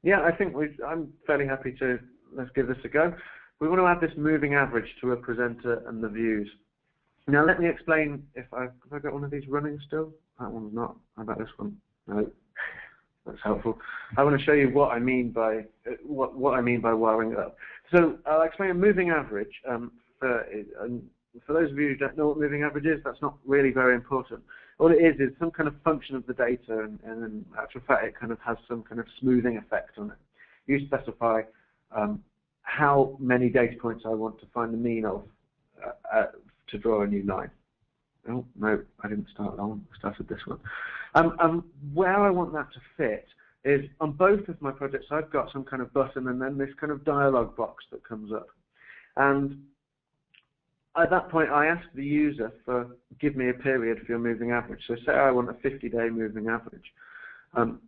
Yeah, I think I'm fairly happy to, let's give this a go. We want to add this moving average to a presenter and the views. Now, let me explain, if I've got one of these running still? That one's not. How about this one? No. That's helpful. I want to show you what I mean by what I mean by wiring it up. So I'll explain a moving average. For those of you who don't know what moving average is, that's not really very important. All it is some kind of function of the data, and in actual fact, it kind of has some kind of smoothing effect on it. You specify how many data points I want to find the mean of to draw a new line. Oh, no, I didn't start that one. I started this one. Where I want that to fit is on both of my projects, I've got some kind of button and then this kind of dialog box that comes up. And at that point, I ask the user give me a period for your moving average. So say I want a 50-day moving average.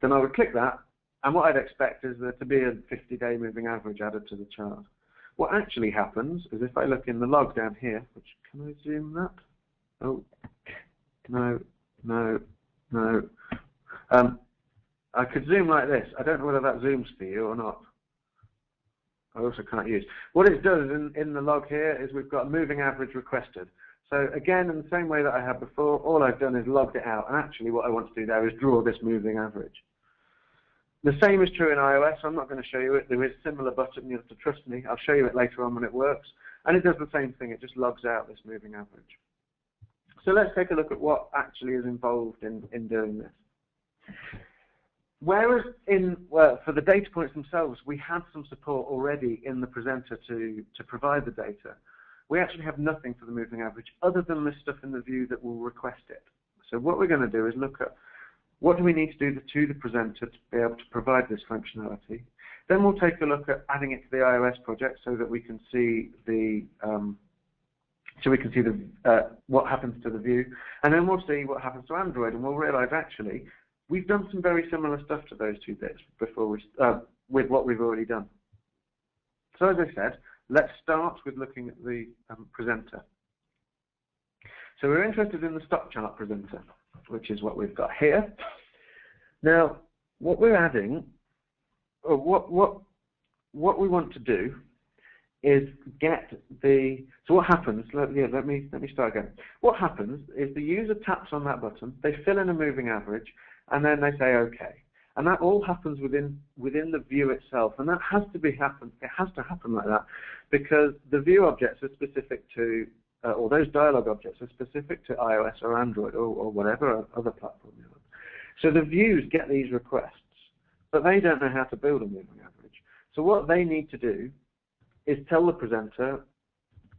Then I would click that, and what I'd expect is there to be a 50-day moving average added to the chart. What actually happens is if I look in the log down here, which, can I zoom that? Oh, no. I could zoom like this. I don't know whether that zooms for you or not. I also can't use. What it does in the log here is we've got a moving average requested. So again, in the same way that I had before, all I've done is logged it out. And actually what I want to do there is draw this moving average. The same is true in iOS. I'm not going to show you it. There is a similar button. You have to trust me. I'll show you it later on when it works. And it does the same thing. It just logs out this moving average. So let's take a look at what actually is involved in doing this. Whereas for the data points themselves, we had some support already in the presenter to provide the data. We actually have nothing for the moving average other than this stuff in the view that will request it. So what we're going to do is look at what do we need to do to the presenter to be able to provide this functionality. Then we'll take a look at adding it to the iOS project so that we can see what happens to the view, and then we'll see what happens to Android, and we'll realize actually we've done some very similar stuff to those two bits before with what we've already done. So as I said, let's start with looking at the presenter. So we're interested in the stock chart presenter, which is what we've got here. Now, what we're adding, or what we want to do is get so what happens, let me start again. What happens is the user taps on that button, they fill in a moving average, and then they say OK. And that all happens within the view itself, and that has to happen like that, because the view objects are specific to or those dialog objects are specific to iOS or Android or whatever other platform you're on. So the views get these requests, but they don't know how to build a moving average. So what they need to do is tell the presenter,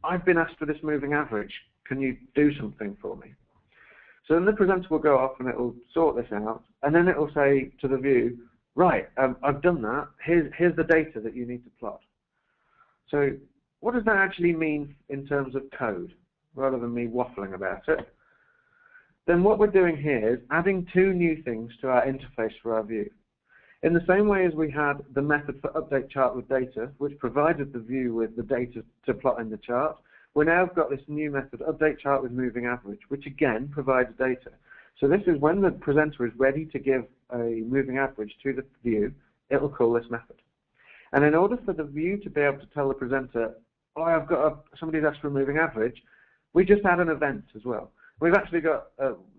I've been asked for this moving average. Can you do something for me? So then the presenter will go off and it will sort this out, and then it will say to the view, right, I've done that. Here's the data that you need to plot. So what does that actually mean in terms of code, rather than me waffling about it? Then what we're doing here is adding two new things to our interface for our view. In the same way as we had the method for update chart with data, which provided the view with the data to plot in the chart, we now got this new method, update chart with moving average, which again provides data. So this is when the presenter is ready to give a moving average to the view, it will call this method. And in order for the view to be able to tell the presenter, oh, I've got somebody's asked for a moving average, we just add an event as well. We've actually got,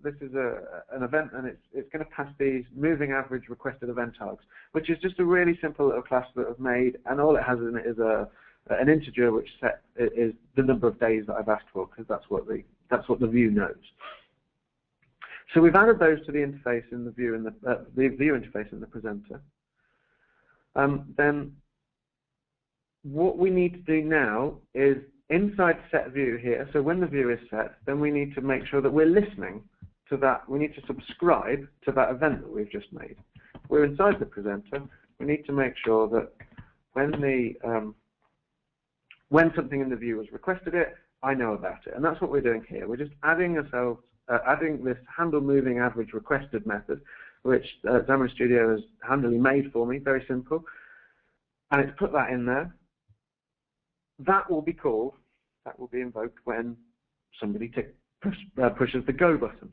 this is an event, and it's going to pass these moving average requested event args, which is just a really simple little class that I've made, and all it has in it is an integer which is the number of days that I've asked for, because that's what the view knows. So we've added those to the interface in the view view interface in the presenter. Then what we need to do now is inside set view here, so when the view is set, then we need to make sure that we're listening to that. We need to subscribe to that event that we've just made. We're inside the presenter. We need to make sure that when something in the view has requested it, I know about it. And that's what we're doing here. We're just adding this handle moving average requested method, which Xamarin Studio has handily made for me, very simple. And it's put that in there. That will be called, that will be invoked when somebody pushes the go button.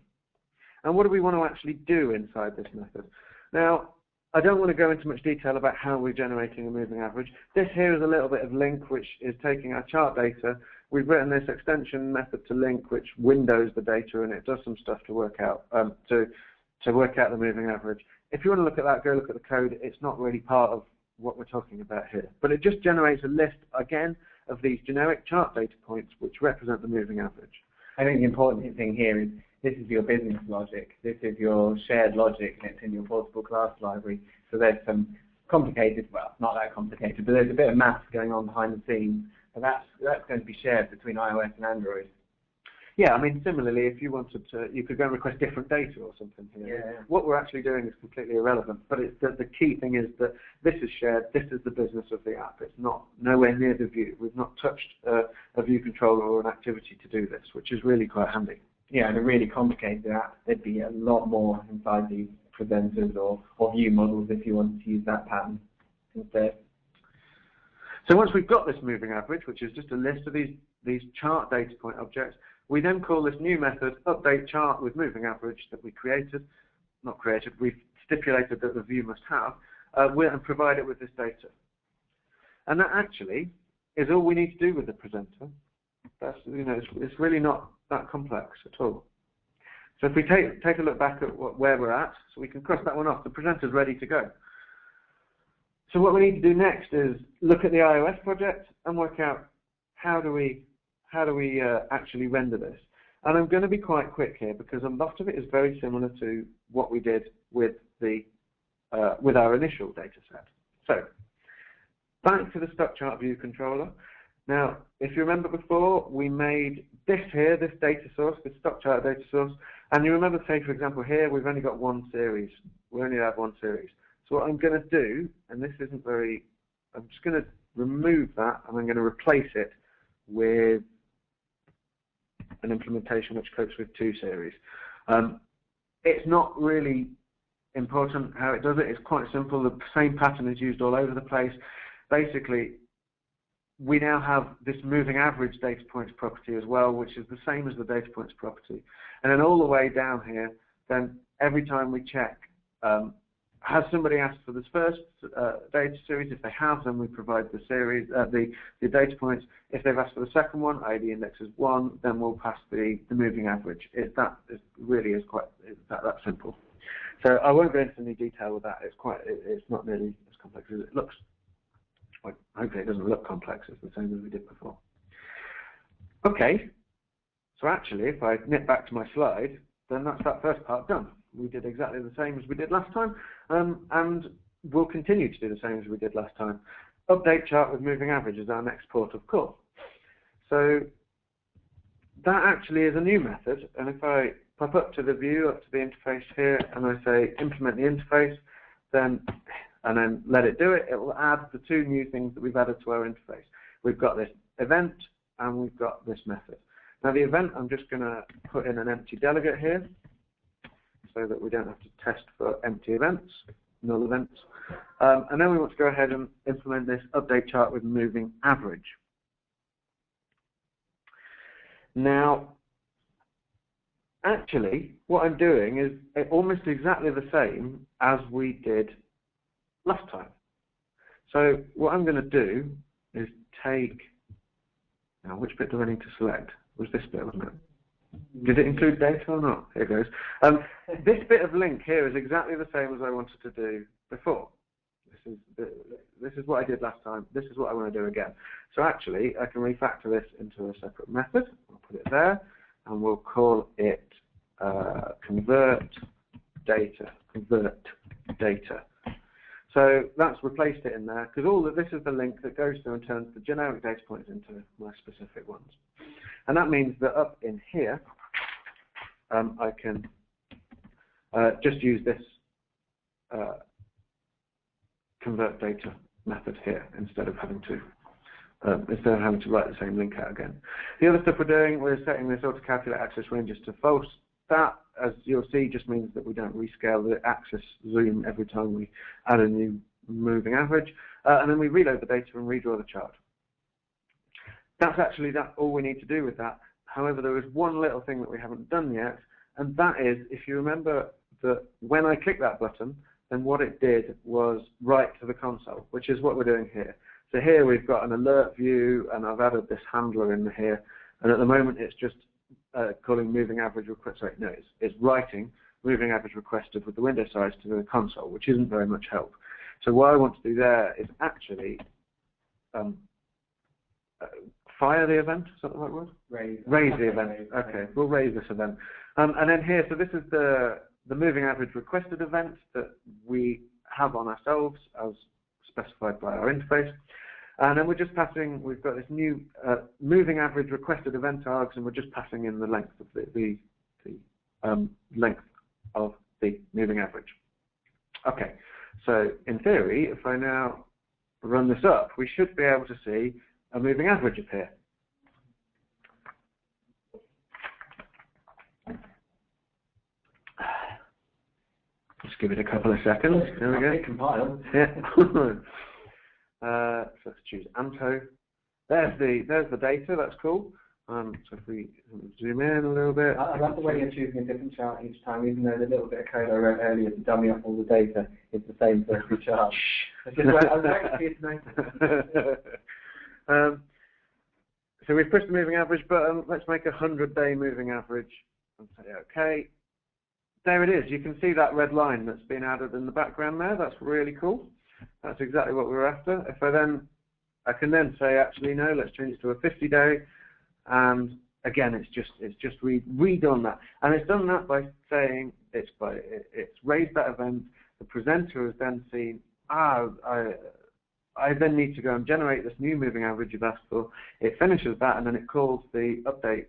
And what do we want to actually do inside this method? Now, I don't want to go into much detail about how we're generating a moving average. This here is a little bit of link, which is taking our chart data. We've written this extension method to link, which windows the data, and it does some stuff to work out to work out the moving average. If you want to look at that, go look at the code. It's not really part of what we're talking about here, but it just generates a list again of these generic chart data points which represent the moving average. I think the important thing here is this is your business logic, this is your shared logic, and it's in your portable class library. So there's some complicated, well, not that complicated, but there's a bit of maths going on behind the scenes, and that's going to be shared between iOS and Android. Yeah, I mean, similarly, if you wanted to, you could go and request different data or something here. Yeah. What we're actually doing is completely irrelevant, but it's the key thing is that this is shared, this is the business of the app. It's not nowhere near the view. We've not touched a view controller or an activity to do this, which is really quite handy. Yeah, in a really complicated app, there'd be a lot more inside these presenters or view models if you wanted to use that pattern instead. So once we've got this moving average, which is just a list of these chart data point objects, we then call this new method update chart with moving average that we we've stipulated that the view must have, and provide it with this data. And that actually is all we need to do with the presenter. That's, it's really not that complex at all. So if we take a look back at where we're at, so we can cross that one off. The presenter's ready to go. So what we need to do next is look at the iOS project and work out how do we actually render this. And I'm going to be quite quick here because a lot of it is very similar to what we did with our initial data set. So back to the stock chart view controller. Now, if you remember before, we made this here, this data source, this stock chart data source, and you remember, say, for example, here we've only got one series. We only have one series. So what I'm going to do, and this isn't very, I'm just going to remove that, and I'm going to replace it with an implementation which copes with two series. It's not really important how it does it. It's quite simple. The same pattern is used all over the place. Basically, we now have this moving average data points property as well, which is the same as the data points property. And then all the way down here, then every time we check, has somebody asked for this first data series? If they have, then we provide the series, the data points. If they've asked for the second one, ID index is 1, then we'll pass the moving average. It really is quite that simple. So I won't go into any detail with that. It's not nearly as complex as it looks. Well, hopefully it doesn't look complex. It's the same as we did before. Okay, So actually, if I nip back to my slide, then that's that first part done. We did exactly the same as we did last time, and we'll continue to do the same as we did last time. Update chart with moving average is our next port of call. So that actually is a new method, and if I pop up to the view, up to the interface here, and I say implement the interface, and then let it do it, it will add the two new things that we've added to our interface. We've got this event, and we've got this method. Now the event, I'm just going to put in an empty delegate here, so that we don't have to test for empty events, null events. And then we want to go ahead and implement this update chart with moving average. Now, actually, what I'm doing is almost exactly the same as we did last time. So what I'm going to do is take, now which bit do I need to select? It was this bit, wasn't it? Did it include data or not? Here goes. This bit of link here is exactly the same as I wanted to do before. This is what I did last time. This is what I want to do again. So actually, I can refactor this into a separate method. I'll put it there, and we'll call it convert data. So that's replaced it in there, because all of this is the link that goes through and turns the generic data points into my specific ones. And that means that up in here, I can just use this convert data method here instead of having to write the same link out again. The other stuff we're doing, we're setting this auto calculate access ranges to false. That, as you'll see, just means that we don't rescale the axis zoom every time we add a new moving average, and then we reload the data and redraw the chart. That's actually all we need to do with that. However, there is one little thing that we haven't done yet, and that is, if you remember that when I click that button, then what it did was write to the console, which is what we're doing here. So here we've got an alert view, and I've added this handler in here, and at the moment it's just calling moving average request. Sorry, no, it's writing moving average requested with the window size to the console, which isn't very much help. So what I want to do there is actually fire the event. Is that the right word? Raise the event. Okay, we'll raise this event. And then here, so this is the moving average requested event that we have on ourselves as specified by our interface. And then we're just passing, we've got this new moving average requested event args, and we're just passing in the length of the length of the moving average. Okay, so in theory, if I now run this up, we should be able to see a moving average appear. Just give it a couple of seconds. There we go. Compile. Yeah. So let's choose Anto. There's the data. That's cool. So if we zoom in a little bit. I love the way you're choosing a different chart each time, even though the little bit of code I wrote earlier to dummy up all the data is the same for every chart. I was waiting for you to know. So we've pushed the moving average button. Let's make a 100-day moving average and say OK. There it is. You can see that red line that's been added in the background there. That's really cool. That's exactly what we were after. If I can then say, actually, no, let's change it to a 50-day. And again, it's just redone that. And it's done that by saying it's raised that event. The presenter has then seen, I then need to go and generate this new moving average you've asked for. It finishes that, and then it calls the update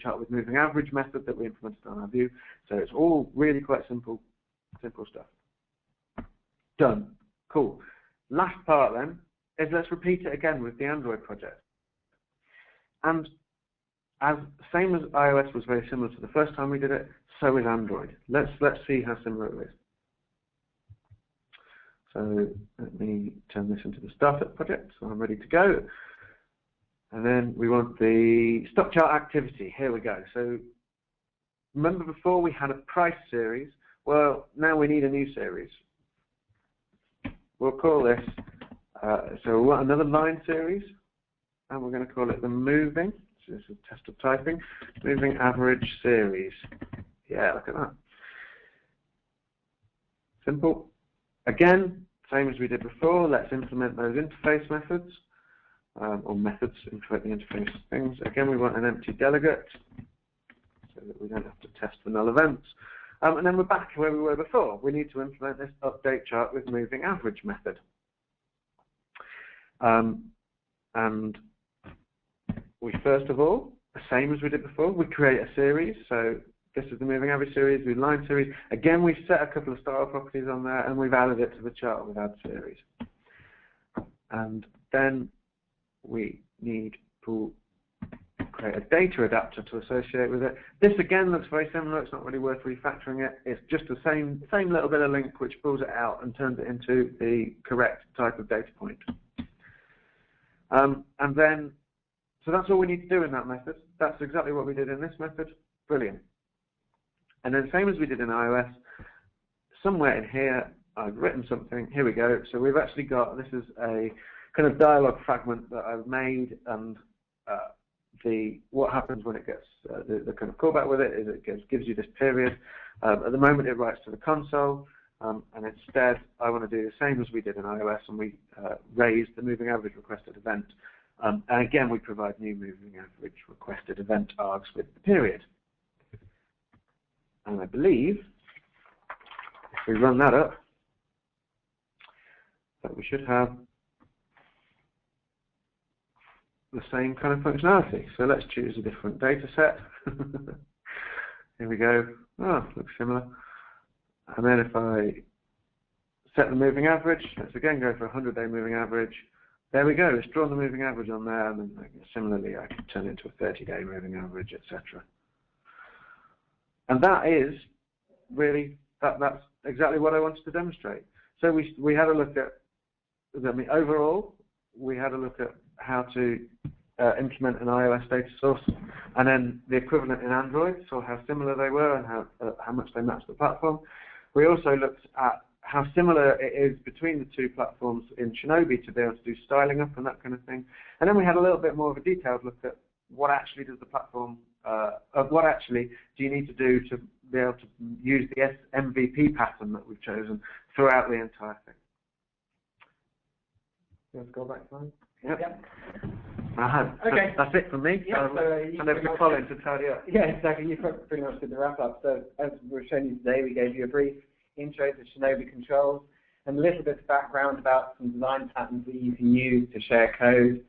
chart with moving average method that we implemented on our view. So it's all really quite simple stuff. Done. Cool. Last part then is let's repeat it again with the Android project. And same as iOS was very similar to the first time we did it, so is Android. Let's see how similar it is. So let me turn this into the startup project, so I'm ready to go. And then we want the stock chart activity. Here we go. So remember before we had a price series? Well, now we need a new series. We'll call this, so we want another line series, and we're going to call it the moving, so this is a test of typing, moving average series. Yeah, look at that. Simple. Again, same as we did before, let's implement those interface methods. or methods, create the interface things. Again, we want an empty delegate so that we don't have to test for null events. And then we're back where we were before. We need to implement this update chart with moving average method. And we first of all, the same as we did before, we create a series. So this is the moving average series, we line series. Again, we set a couple of style properties on there, and we've added it to the chart with add series. And then we need to create a data adapter to associate with it. This again looks very similar. It's not really worth refactoring it. It's just the same little bit of link which pulls it out and turns it into the correct type of data point. And then, so that's all we need to do in that method. That's exactly what we did in this method. Brilliant. And then same as we did in iOS, somewhere in here, I've written something. Here we go. So we've actually got, this is a kind of dialogue fragment that I've made, and what happens when it gets the kind of callback with it is it gives you this period. At the moment, it writes to the console, and instead, I want to do the same as we did in iOS, and we raise the moving average requested event. And again, we provide new moving average requested event args with the period. And I believe, if we run that up, that we should have the same kind of functionality. So let's choose a different data set. Here we go. Oh, looks similar. And then if I set the moving average, let's again go for a 100-day moving average. There we go. It's drawn the moving average on there, and then similarly, I can turn it into a 30-day moving average, etc. And that is really that's exactly what I wanted to demonstrate. So we had a look at, I mean, overall, we had a look at how to implement an iOS data source, and then the equivalent in Android, so how similar they were and how much they matched the platform. We also looked at how similar it is between the two platforms in Shinobi to be able to do styling up and that kind of thing. And then we had a little bit more of a detailed look at what actually does the platform, what actually do you need to do to be able to use the MVP pattern that we've chosen throughout the entire thing. You want to go back to mine? Yep. Okay. That's it from me. Yeah, and over to Colin to tidy up. Yeah, exactly. You've pretty much did the wrap up. So as we've shown you today, we gave you a brief intro to ShinobiControls and a little bit of background about some design patterns that you can use to share code.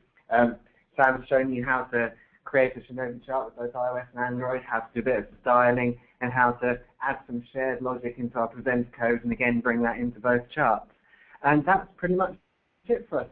Sam's shown you how to create a Shinobi chart with both iOS and Android, how to do a bit of styling, and how to add some shared logic into our present code and again bring that into both charts. And that's pretty much it for us